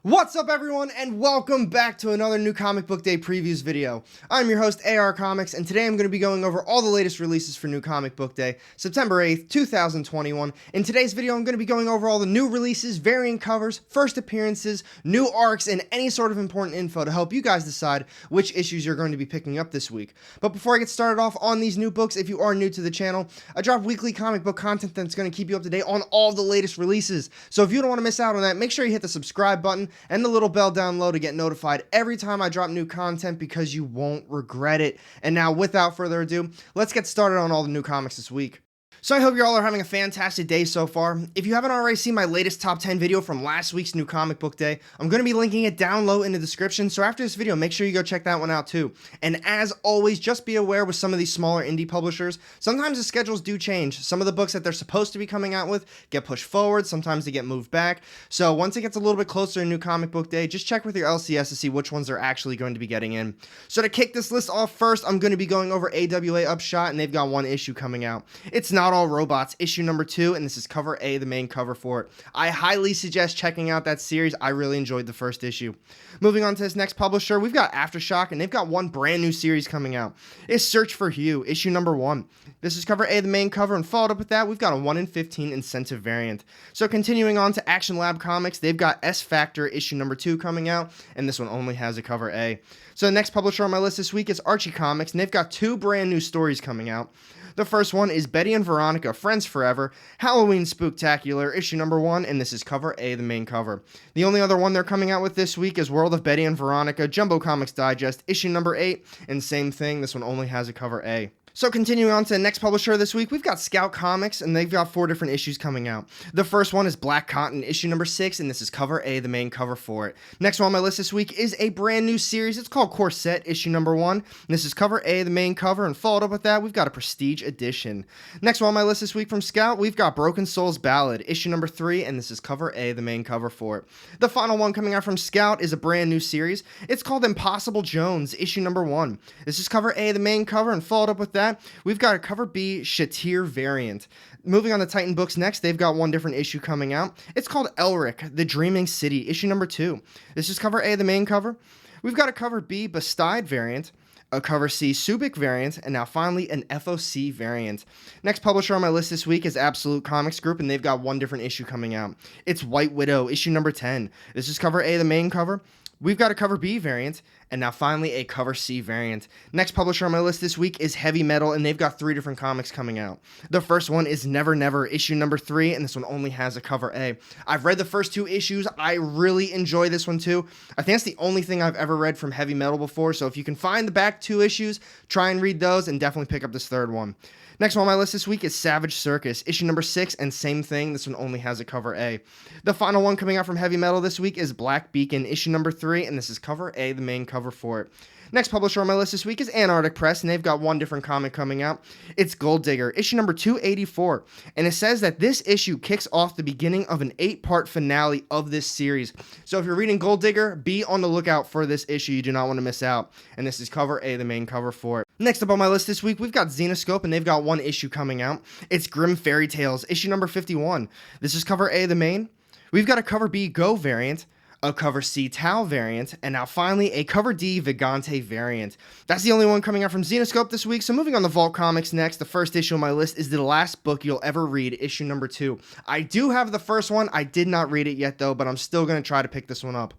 What's up everyone, and welcome back to another new comic book day previews video. I'm your host AR Comics, and today I'm going to be going over all the latest releases for new comic book day, September 8th, 2021. In today's video I'm going to be going over all the new releases, variant covers, first appearances, new arcs, and any sort of important info to help you guys decide which issues you're going to be picking up this week. But before I get started off on these new books, if you are new to the channel, I drop weekly comic book content that's going to keep you up to date on all the latest releases. So if you don't want to miss out on that, make sure you hit the subscribe button and the little bell down low to get notified every time I drop new content, because you won't regret it. And now, without further ado, let's get started on all the new comics this week. So I hope you all are having a fantastic day so far. If you haven't already seen my latest top 10 video from last week's new comic book day, I'm going to be linking it down low in the description, so after this video, make sure you go check that one out too. And as always, just be aware with some of these smaller indie publishers, sometimes the schedules do change. Some of the books that they're supposed to be coming out with get pushed forward, sometimes they get moved back. So once it gets a little bit closer to new comic book day, just check with your LCS to see which ones they're actually going to be getting in. So to kick this list off first, I'm going to be going over AWA Upshot, and they've got one issue coming out. It's Not All Robots, issue number 2, and this is cover A, the main cover for it. I highly suggest checking out that series. I really enjoyed the first issue. Moving on to this next publisher, we've got AFTERSHOCK, and they've got one brand new series coming out. It's Search for Hugh, issue number 1. This is cover A, the main cover, and followed up with that, we've got a 1 in 15 incentive variant. So continuing on to Action Lab Comics, they've got S Factor, issue number 2 coming out, and this one only has a cover A. So the next publisher on my list this week is Archie Comics, and they've got 2 brand new stories coming out. The first one is Betty and Veronica, Friends Forever, Halloween Spooktacular, issue number 1, and this is cover A, the main cover. The only other one they're coming out with this week is World of Betty and Veronica, Jumbo Comics Digest, issue number 8, and same thing, this one only has a cover A. So continuing on to the next publisher this week, we've got Scout Comics, and they've got 4 different issues coming out. The first one is Black Cotton, issue number 6, and this is cover A, the main cover for it. Next one on my list this week is a brand new series. It's called Corset, issue number 1, and this is cover A, the main cover, and followed up with that, we've got a Prestige edition. Next one on my list this week from Scout, we've got Broken Souls Ballad, issue number 3, and this is cover A, the main cover for it. The final one coming out from Scout is a brand new series. It's called Impossible Jones, issue number 1. This is cover A, the main cover, and followed up with that, we've got a cover B Shatir variant. Moving on to Titan Books next, they've got one different issue coming out. It's called Elric, The Dreaming City, issue number 2. This is cover A, the main cover. We've got a cover B Bastide variant, a cover C Subic variant, and now finally an FOC variant. Next publisher on my list this week is Absolute Comics Group, and they've got one different issue coming out. It's White Widow, issue number 10. This is cover A, the main cover. We've got a cover B variant, and now finally a cover C variant. Next publisher on my list this week is Heavy Metal, and they've got 3 different comics coming out. The first one is Never Never, issue number 3, and this one only has a cover A. I've read the first 2 issues. I really enjoy this one too. I think it's the only thing I've ever read from Heavy Metal before, so if you can find the back 2 issues, try and read those, and definitely pick up this third one. Next one on my list this week is Savage Circus, issue number 6, and same thing, this one only has a cover A. The final one coming out from Heavy Metal this week is Black Beacon, issue number 3, and this is cover A, the main cover for it. Next publisher on my list this week is Antarctic Press, and they've got one different comic coming out. It's Gold Digger, issue number 284, and it says that this issue kicks off the beginning of an 8-part finale of this series. So if you're reading Gold Digger, be on the lookout for this issue. You do not want to miss out, and this is cover A, the main cover for it. Next up on my list this week, we've got Zenoscope, and they've got one issue coming out. It's Grim Fairy Tales, issue number 51. This is cover A, the main. We've got a cover B Go variant, a cover C Tau variant, and now finally a cover D Vigante variant. That's the only one coming out from Zenoscope this week. So moving on to Vault Comics next, the first issue on my list is The Last Book You'll Ever Read, issue number 2. I do have the first one. I did not read it yet though, but I'm still going to try to pick this one up.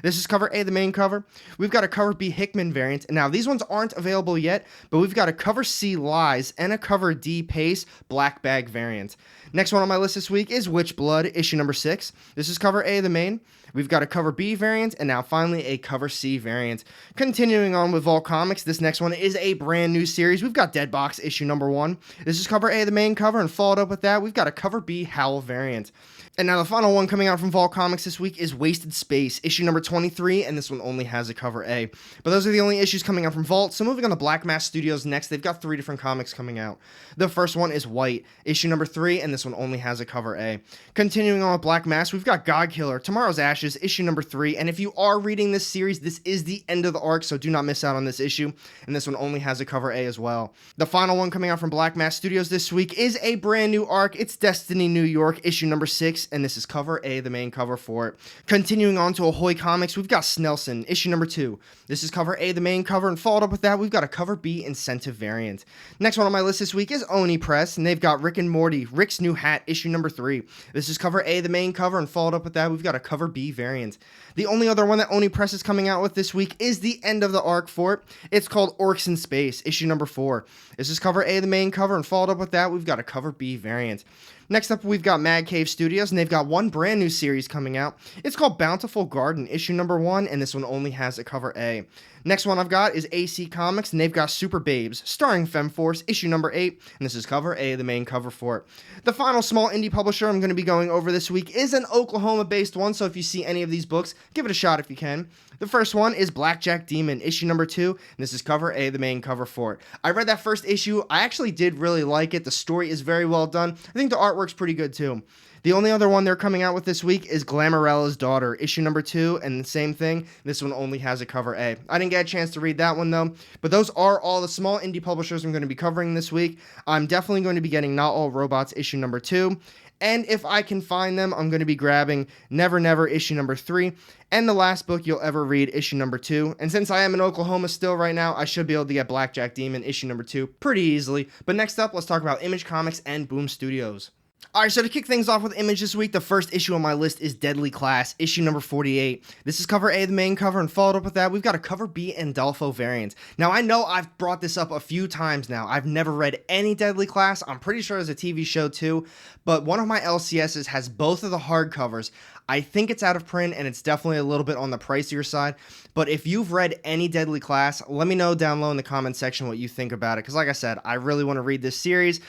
This is cover A, the main cover. We've got a cover B Hickman variant, and now these ones aren't available yet, but we've got a cover C Lies and a cover D Pace Black Bag variant. Next one on my list this week is Witch Blood, issue number 6. This is cover A, the main. We've got a cover B variant, and now finally a cover C variant. Continuing on with Vault Comics, this next one is a brand new series. We've got Deadbox, issue number 1. This is cover A, the main cover, and followed up with that, we've got a cover B Howl variant. And now the final one coming out from Vault Comics this week is Wasted Space, issue number 23, and this one only has a cover A. But those are the only issues coming out from Vault, so moving on to Black Mass Studios next, they've got 3 different comics coming out. The first one is White, issue number 3, and this one only has a cover A. Continuing on with Black Mass, we've got God Killer, Tomorrow's Ashes, issue number 3, and if you are reading this series, this is the end of the arc, so do not miss out on this issue, and this one only has a cover A as well. The final one coming out from Black Mass Studios this week is a brand new arc. It's Destiny New York, issue number 6, 6, and this is cover A, the main cover for it. Continuing on to Ahoy Comics, we've got Snelson, issue number 2. This is cover A, the main cover, and followed up with that, we've got a cover B incentive variant. Next one on my list this week is Oni Press, and they've got Rick and Morty, Rick's New Hat, issue number 3. This is cover A, the main cover, and followed up with that, we've got a cover B variant. The only other one that Oni Press is coming out with this week is the end of the arc for it. It's called Orcs in Space, issue number 4. This is cover A, the main cover, and followed up with that, we've got a cover B variant. Next up, we've got Mad Cave Studios, and they've got one brand new series coming out. It's called Bountiful Garden, issue number 1, and this one only has a cover A. Next one I've got is AC Comics, and they've got Super Babes, starring FemForce, issue number 8, and this is cover A, the main cover for it. The final small indie publisher I'm going to be going over this week is an Oklahoma-based one, so if you see any of these books, give it a shot if you can. The first one is Blackjack Demon, issue number 2, and this is cover A, the main cover for it. I read that first issue. I actually did really like it. The story is very well done. I think the artwork's pretty good too. The only other one they're coming out with this week is Glamorella's Daughter, issue number 2, and the same thing. This one only has a cover A. I didn't get a chance to read that one though, but those are all the small indie publishers I'm going to be covering this week. I'm definitely going to be getting Not All Robots, issue number 2. And if I can find them, I'm going to be grabbing Never Never, issue number 3, and The Last Book You'll Ever Read, issue number 2. And since I am in Oklahoma still right now, I should be able to get Blackjack Demon, issue number 2, pretty easily. But next up, let's talk about Image Comics and Boom Studios. Alright, so to kick things off with Image this week, the first issue on my list is Deadly Class, issue number 48. This is cover A, the main cover, and followed up with that, we've got a cover B Andolfo variant. Now, I know I've brought this up a few times now. I've never read any Deadly Class. I'm pretty sure there's a TV show too, but one of my LCSs has both of the hardcovers. I think it's out of print, and it's definitely a little bit on the pricier side. But if you've read any Deadly Class, let me know down low in the comment section what you think about it. Because like I said, I really want to read this series,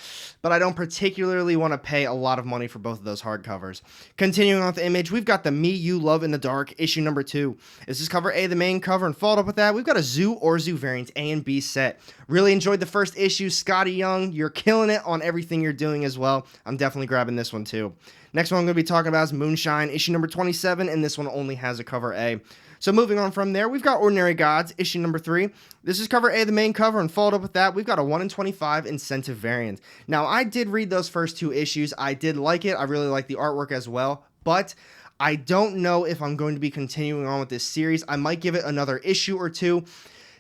but I don't particularly want to pay a lot of money for both of those hardcovers. Continuing on with Image, we've got the Me, You, Love in the Dark, issue number 2. This is cover A, the main cover, and followed up with that, we've got a Zoo Orzu variant A and B set. Really enjoyed the first issue. Scotty Young, you're killing it on everything you're doing as well. I'm definitely grabbing this one too. Next one I'm going to be talking about is Moonshine, issue number 27, and this one only has a cover A. So moving on from there, we've got Ordinary Gods, issue number 3. This is cover A, the main cover, and followed up with that, we've got a 1 in 25 incentive variant. Now, I did read those first 2 issues. I did like it. I really like the artwork as well, but I don't know if I'm going to be continuing on with this series. I might give it another issue or 2.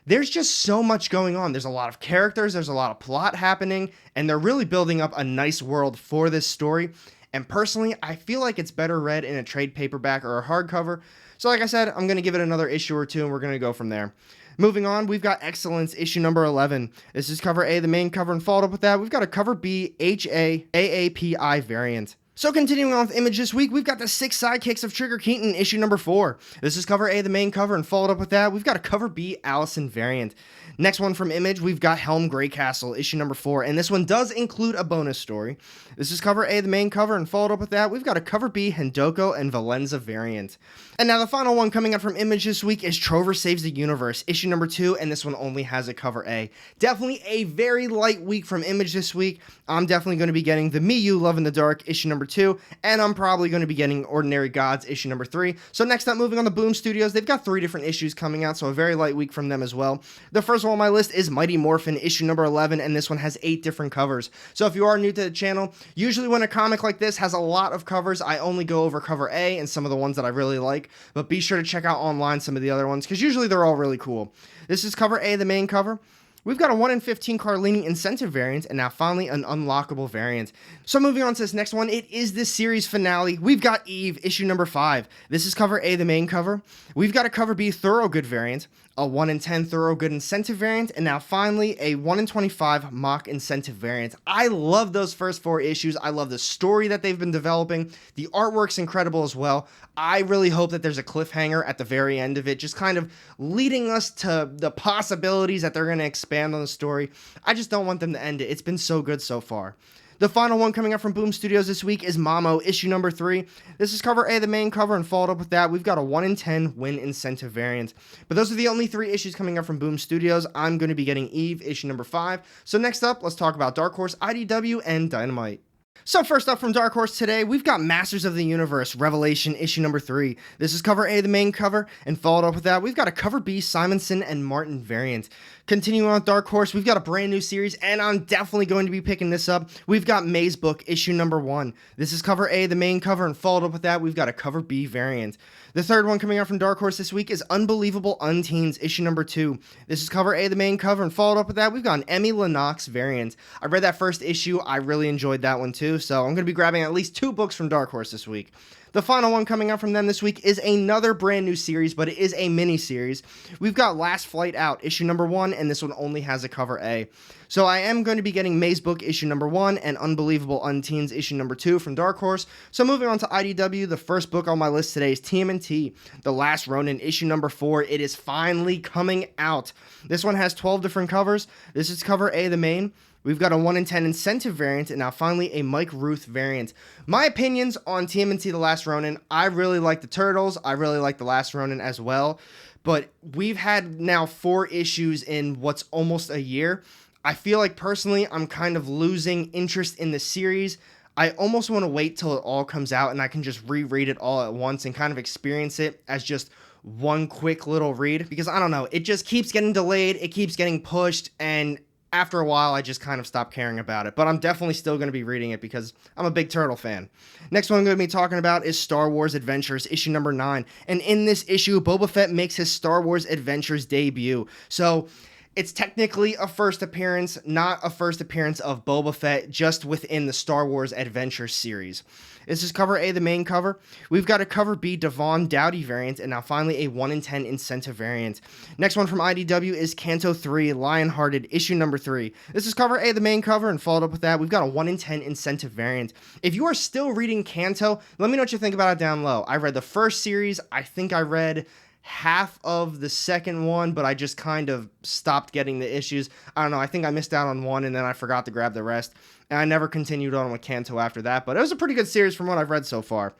There's just so much going on. There's a lot of characters, there's a lot of plot happening, and they're really building up a nice world for this story. And personally, I feel like it's better read in a trade paperback or a hardcover. So like I said, I'm going to give it another issue or 2, and we're going to go from there. Moving on, we've got Excellence, issue number 11. This is cover A, the main cover, and followed up with that, we've got a cover B HAAAPI variant. So continuing on with Image this week, we've got the 6 Sidekicks of Trigger Keaton, issue number 4. This is cover A, the main cover, and followed up with that, we've got a cover B Allison variant. Next one from Image, we've got Helm Greycastle, issue number 4, and this one does include a bonus story. This is cover A, the main cover, and followed up with that, we've got a cover B Hindoko and Valenza variant. And now the final one coming up from Image this week is Trover Saves the Universe, issue number 2, and this one only has a cover A. Definitely a very light week from Image this week. I'm definitely going to be getting the Me, You, Love in the Dark, issue number 2, and I'm probably going to be getting Ordinary Gods, issue number 3. So next up, moving on to Boom Studios, they've got 3 different issues coming out, so a very light week from them as well. The first one on my list is Mighty Morphin, issue number 11, and this one has 8 different covers. So if you are new to the channel, usually when a comic like this has a lot of covers, I only go over cover A and some of the ones that I really like, but be sure to check out online some of the other ones, because usually they're all really cool. This is cover A, the main cover. We've got a 1 in 15 Carlini incentive variant, and now finally an unlockable variant. So moving on to this next one, it is this series finale. We've got Eve, issue number 5. This is cover A, the main cover. We've got a cover B Thorogood variant, a 1 in 10 Thorogood incentive variant, and now finally a 1 in 25 mock incentive variant. I love those first 4 issues. I love the story that they've been developing. The artwork's incredible as well. I really hope that there's a cliffhanger at the very end of it, just kind of leading us to the possibilities that they're going to expand on the story. I just don't want them to end it. It's been so good so far. The final one coming up from Boom Studios this week is Mamo, issue number 3. This is cover A, the main cover, and followed up with that, we've got a 1 in 10 win incentive variant. But those are the only 3 issues coming up from Boom Studios. I'm going to be getting Eve, issue number 5. So next up, let's talk about Dark Horse, IDW, and Dynamite. So first up from Dark Horse today, we've got Masters of the Universe, Revelation, issue number 3. This is cover A, the main cover, and followed up with that, we've got a cover B Simonson and Martin variant. Continuing on with Dark Horse, we've got a brand new series, and I'm definitely going to be picking this up. We've got May's Book, issue number 1. This is cover A, the main cover, and followed up with that, we've got a cover B variant. The third one coming out from Dark Horse this week is Unbelievable Unteens, issue number 2. This is cover A, the main cover, and followed up with that, we've got an Emmy Lennox variant. I read that first issue, I really enjoyed that one too, so I'm going to be grabbing at least 2 books from Dark Horse this week. The final one coming out from them this week is another brand new series, but it is a mini-series. We've got Last Flight Out, issue number 1, and this one only has a cover A. So I am going to be getting May's Book, issue number 1, and Unbelievable Unteens, issue number 2 from Dark Horse. So moving on to IDW, the first book on my list today is TMNT, The Last Ronin, issue number 4. It is finally coming out. This one has 12 different covers. This is cover A, the main. We've got a 1 in 10 incentive variant, and now finally a Mike Ruth variant. My opinions on TMNT The Last Ronin, I really like the Turtles, I really like The Last Ronin as well, but we've had now 4 issues in what's almost a year. I feel like personally I'm kind of losing interest in the series. I almost want to wait till it all comes out and I can just reread it all at once and kind of experience it as just one quick little read, because I don't know, it just keeps getting delayed, it keeps getting pushed, and after a while, I just kind of stopped caring about it, but I'm definitely still going to be reading it because I'm a big Turtle fan. Next one I'm going to be talking about is Star Wars Adventures, issue number 9, and in this issue, Boba Fett makes his Star Wars Adventures debut. So it's technically a first appearance, not a first appearance of Boba Fett, just within the Star Wars Adventures series. This is cover A, the main cover. We've got a cover B, Devon Dowdy variant, and now finally a 1 in 10 incentive variant. Next one from IDW is Canto 3, Lionhearted, issue number 3. This is cover A, the main cover, and followed up with that, we've got a 1 in 10 incentive variant. If you are still reading Canto, let me know what you think about it down low. I read the first series, I think I read half of the second one, but I just kind of stopped getting the issues. I don't know, I think I missed out on one and then I forgot to grab the rest, and I never continued on with Kanto after that, but it was a pretty good series from what I've read so far.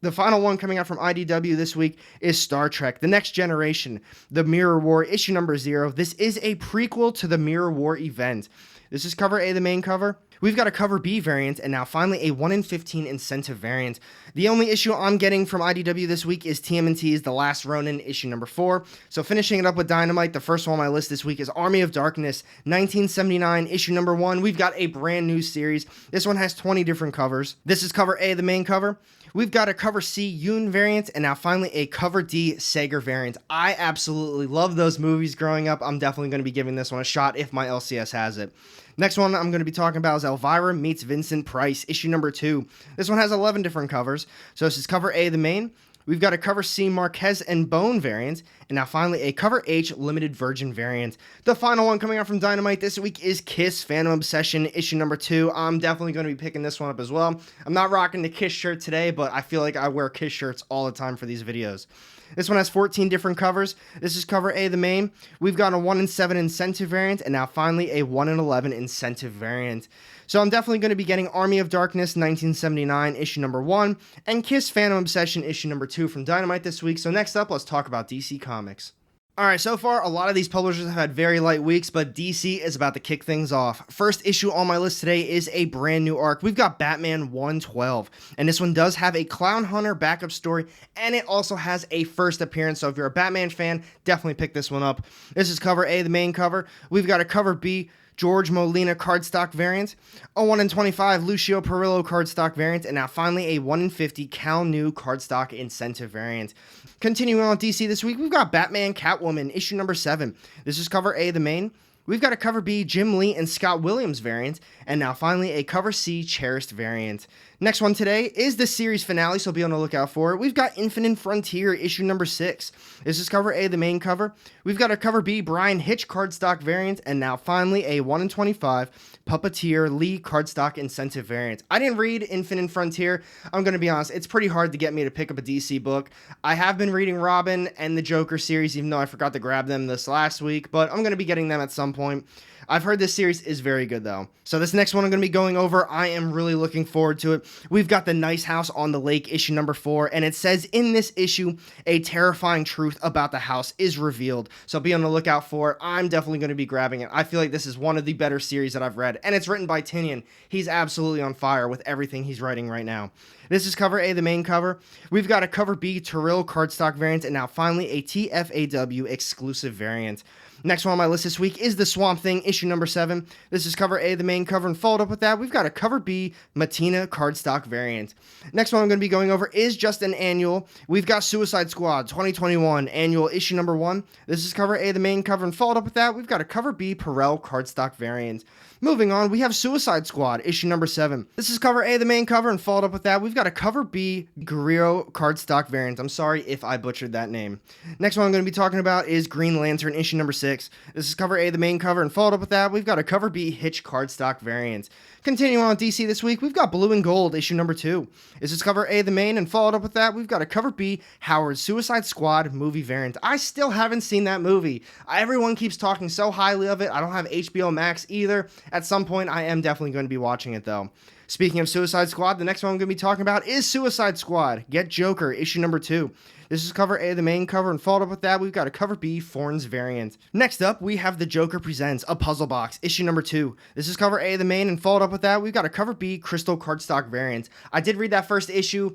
The final one coming out from IDW this week is Star Trek, The Next Generation, The Mirror War, issue number 0. This is a prequel to the Mirror War event. This is cover A, the main cover. We've got a cover B variant, and now finally a 1 in 15 incentive variant. The only issue I'm getting from IDW this week is TMNT's The Last Ronin, issue number 4. So finishing it up with Dynamite, the first one on my list this week is Army of Darkness, 1979, issue number 1. We've got a brand new series. This one has 20 different covers. This is cover A, the main cover. We've got a cover C Yoon variant, and now finally a cover D Sager variant. I absolutely love those movies growing up. I'm definitely going to be giving this one a shot if my LCS has it. Next one I'm going to be talking about is Elvira Meets Vincent Price, issue number 2. This one has 11 different covers. So this is cover A, the main. We've got a cover C Marquez and Bone variant, and now finally a cover H Limited Virgin variant. The final one coming out from Dynamite this week is Kiss Phantom Obsession, issue number 2. I'm definitely going to be picking this one up as well. I'm not rocking the Kiss shirt today, but I feel like I wear Kiss shirts all the time for these videos. This one has 14 different covers. This is cover A, the main. We've got a 1 in 7 incentive variant, and now finally a 1 in 11 incentive variant. So I'm definitely going to be getting Army of Darkness 1979 issue number 1 and Kiss Phantom Obsession issue number 2 from Dynamite this week. So next up, let's talk about DC Comics. Alright, so far, a lot of these publishers have had very light weeks, but DC is about to kick things off. First issue on my list today is a brand new arc. We've got Batman 112, and this one does have a Clown Hunter backup story, and it also has a first appearance, so if you're a Batman fan, definitely pick this one up. This is cover A, the main cover. We've got a cover B, George Molina cardstock variant, a 1 in 25 Lucio Perillo cardstock variant, and now finally a 1 in 50 Cal New cardstock incentive variant. Continuing on with DC this week, we've got Batman Catwoman, issue number 7. This is cover A, the main. We've got a cover B, Jim Lee and Scott Williams variant, and now finally a cover C, Cherished variant. Next one today is the series finale, so be on the lookout for it. We've got Infinite Frontier, issue number 6. This is cover A, the main cover. We've got a cover B, Brian Hitch cardstock variant, and now finally a 1 in 25 Puppeteer Lee cardstock incentive variant. I didn't read Infinite Frontier. I'm going to be honest, it's pretty hard to get me to pick up a DC book. I have been reading Robin and the Joker series, even though I forgot to grab them this last week, but I'm going to be getting them at some point. I've heard this series is very good, though. So this next one I'm going to be going over, I am really looking forward to it. We've got The Nice House on the Lake, issue number 4, and it says in this issue, a terrifying truth about the house is revealed. So be on the lookout for it. I'm definitely going to be grabbing it. I feel like this is one of the better series that I've read, and it's written by Tinian. He's absolutely on fire with everything he's writing right now. This is cover A, the main cover. We've got a cover B, Terrell cardstock variant, and now finally a TFAW exclusive variant. Next one on my list this week is the Swamp Thing, issue number 7. This is cover A, the main cover, and followed up with that, we've got a cover B, Matina cardstock variant. Next one I'm going to be going over is just an annual. We've got Suicide Squad 2021 annual issue number 1. This is cover A, the main cover, and followed up with that, we've got a cover B, Perel cardstock variant. Moving on, we have Suicide Squad, issue number 7. This is cover A, the main cover, and followed up with that, we've got a cover B, Guerrero cardstock variant. I'm sorry if I butchered that name. Next one I'm going to be talking about is Green Lantern, issue number 6. This is cover A, the main cover, and followed up with that, we've got a cover B, Hitch cardstock variant. Continuing on with DC this week, we've got Blue and Gold, issue number 2. This is cover A, the main, and followed up with that, we've got a cover B, Howard's Suicide Squad movie variant. I still haven't seen that movie. Everyone keeps talking so highly of it. I don't have HBO Max either. At some point, I am definitely going to be watching it, though. Speaking of Suicide Squad, the next one I'm going to be talking about is Suicide Squad, Get Joker, issue number 2. This is cover A, the main cover, and followed up with that, we've got a cover B, Forn's variant. Next up, we have The Joker Presents, a puzzle box, issue number 2. This is cover A, the main, and followed up with that, we've got a cover B, Crystal cardstock variant. I did read that first issue.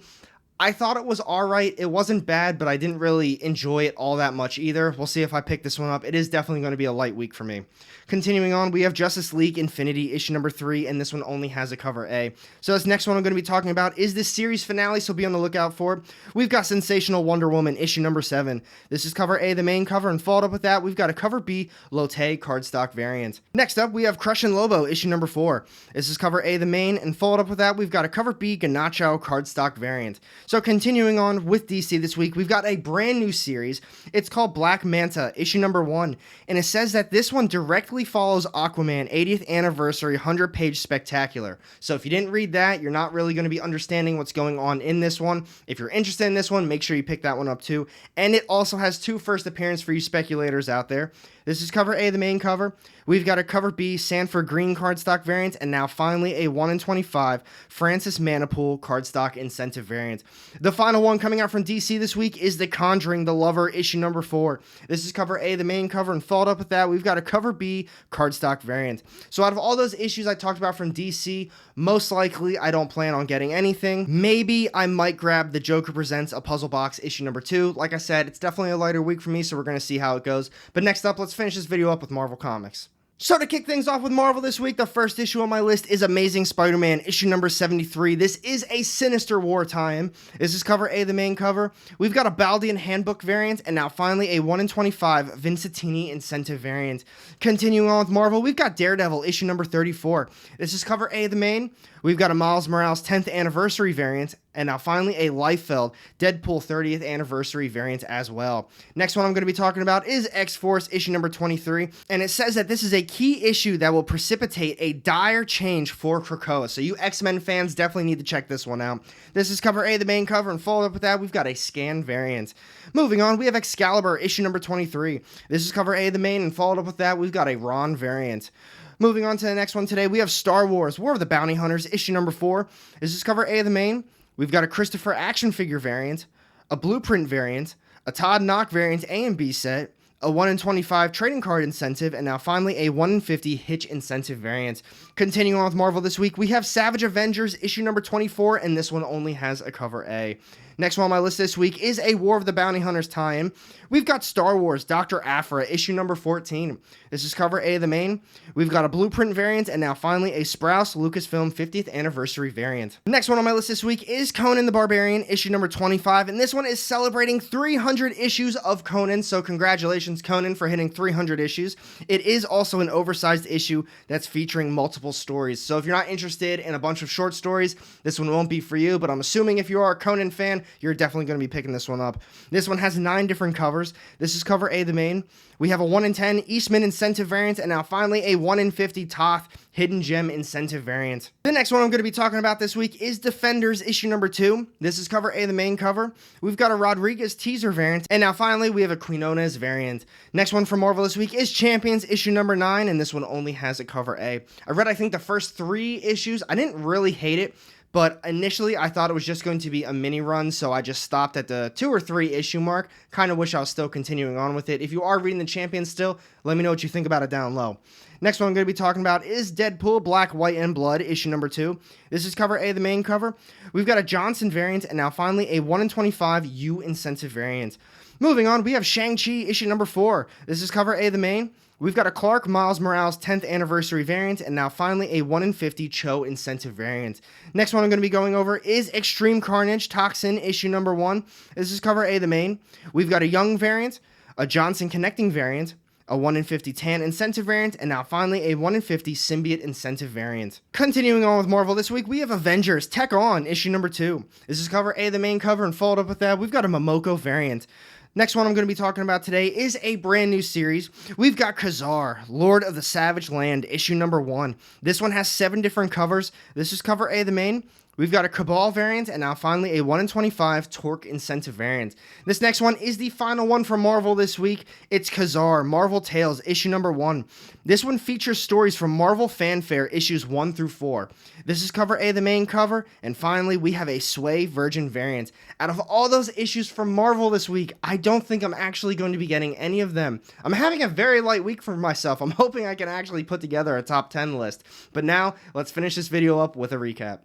I thought it was alright. It wasn't bad, but I didn't really enjoy it all that much either. We'll see if I pick this one up. It is definitely going to be a light week for me. Continuing on, we have Justice League Infinity, issue number 3, and this one only has a cover A. So this next one I'm going to be talking about is this series finale, so be on the lookout for it. We've got Sensational Wonder Woman, issue number 7. This is cover A, the main cover, and followed up with that, we've got a cover B, Lotte cardstock variant. Next up, we have Crush and Lobo, issue number 4. This is cover A, the main, and followed up with that, we've got a cover B, Ganacho cardstock variant. So continuing on with DC this week, we've got a brand new series. It's called Black Manta, issue number 1, and it says that this one directly follows Aquaman 80th anniversary 100-page spectacular. So if you didn't read that, you're not really going to be understanding what's going on in this one. If you're interested in this one, make sure you pick that one up too. And it also has 2 first appearances for you speculators out there. This is cover A, the main cover. We've got a cover B, Sanford Green cardstock variant, and now finally a 1 in 25 Francis Manipool cardstock incentive variant. The final one coming out from DC this week is The Conjuring, The Lover, issue number 4. This is cover A, the main cover, and followed up with that, we've got a cover B cardstock variant. So out of all those issues I talked about from DC, most likely I don't plan on getting anything. Maybe I might grab The Joker Presents, a puzzle box, issue number 2. Like I said, it's definitely a lighter week for me, so we're going to see how it goes. But next up, let's finish this video up with Marvel Comics. So to kick things off with Marvel this week, the first issue on my list is Amazing Spider-Man, issue number 73. This is a Sinister War tie-in. This is cover A, the main cover. We've got a Baldian Handbook variant, and now finally a 1 in 25 Vincentini incentive variant. Continuing on with Marvel, we've got Daredevil, issue number 34. This is cover A, the main. We've got a Miles Morales 10th anniversary variant, and now finally a Liefeld Deadpool 30th anniversary variant as well. Next one I'm going to be talking about is X-Force issue number 23, and it says that this is a key issue that will precipitate a dire change for Krakoa. So you X-Men fans definitely need to check this one out. This is cover A, the main cover, and followed up with that, we've got a scan variant. Moving on, we have Excalibur issue number 23. This is cover A, the main, and followed up with that, we've got a Ron variant. Moving on to the next one today, we have Star Wars War of the Bounty Hunters issue number 4. This is cover A, the main. We've got a Christopher action figure variant, a Blueprint variant, a Todd Knock variant A and B set, a 1 in 25 trading card incentive, and now finally a 1 in 50 Hitch incentive variant. Continuing on with Marvel this week, we have Savage Avengers issue number 24, and this one only has a cover A. Next one on my list this week is a War of the Bounty Hunters tie-in. We've got Star Wars Dr. Aphra, issue number 14. This is cover A, the main. We've got a Blueprint variant, and now finally a Sprouse Lucasfilm 50th anniversary variant. Next one on my list this week is Conan the Barbarian, issue number 25, and this one is celebrating 300 issues of Conan, so congratulations, Conan, for hitting 300 issues. It is also an oversized issue that's featuring multiple stories, so if you're not interested in a bunch of short stories, this one won't be for you, but I'm assuming if you are a Conan fan, you're definitely going to be picking this one up. This one has 9 different covers. This is cover A, the main. We have a 1 in 10 Eastman incentive variant, and now finally a 1 in 50 Toth Hidden Gem incentive variant. The next one I'm going to be talking about this week is Defenders issue number 2. This is cover A, the main cover. We've got a Rodriguez teaser variant, and now finally we have a Quinones variant. Next one for Marvel this week is Champions issue number 9, and this one only has a cover A. I read, I think, the first 3 issues. I didn't really hate it, but initially I thought it was just going to be a mini run, so I just stopped at the 2 or 3 issue mark. Kind of wish I was still continuing on with it. If you are reading the Champions still, let me know what you think about it down low. Next one I'm going to be talking about is Deadpool Black, White, and Blood, issue number 2. This is cover A, the main cover. We've got a Johnson variant, and now finally a 1 in 25 U incentive variant. Moving on, we have Shang-Chi, issue number 4. This is cover A, the main. We've got a Clark Miles Morales 10th anniversary variant, and now finally a 1 in 50 Cho incentive variant. Next one I'm going to be going over is Extreme Carnage Toxin issue number 1. This is cover A, the main. We've got a Young variant, a Johnson Connecting variant, a 1 in 50 Tan incentive variant, and now finally a 1 in 50 Symbiote incentive variant. Continuing on with Marvel this week, we have Avengers Tech On issue number 2. This is cover A, the main cover, and followed up with that, we've got a Momoko variant. Next one I'm going to be talking about today is a brand new series. We've got Khazar, Lord of the Savage Land, issue number 1. This one has 7 different covers. This is cover A, the main. We've got a Cabal variant, and now finally a 1 in 25 Torque incentive variant. This next one is the final one from Marvel this week. It's Khazar, Marvel Tales, issue number 1. This one features stories from Marvel Fanfare, issues 1 through 4. This is cover A, the main cover, and finally we have a Sway Virgin variant. Out of all those issues from Marvel this week, I don't think I'm actually going to be getting any of them. I'm having a very light week for myself. I'm hoping I can actually put together a top 10 list. But now, let's finish this video up with a recap.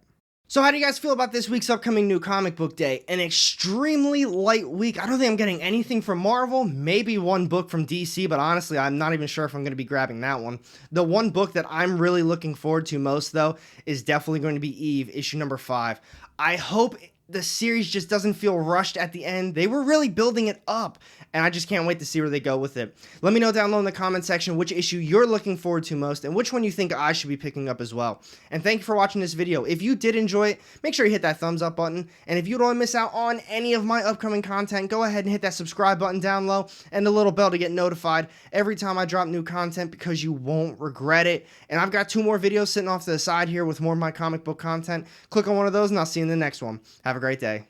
So how do you guys feel about this week's upcoming New Comic Book Day? An extremely light week. I don't think I'm getting anything from Marvel, maybe one book from DC, but honestly, I'm not even sure if I'm going to be grabbing that one. The one book that I'm really looking forward to most, though, is definitely going to be Eve, issue number 5. I hope the series just doesn't feel rushed at the end. They were really building it up, and I just can't wait to see where they go with it. Let me know down below in the comment section which issue you're looking forward to most and which one you think I should be picking up as well. And thank you for watching this video. If you did enjoy it, make sure you hit that thumbs up button. And if you don't want to miss out on any of my upcoming content, go ahead and hit that subscribe button down low and the little bell to get notified every time I drop new content, because you won't regret it. And I've got 2 more videos sitting off to the side here with more of my comic book content. Click on one of those and I'll see you in the next one. Have a great day.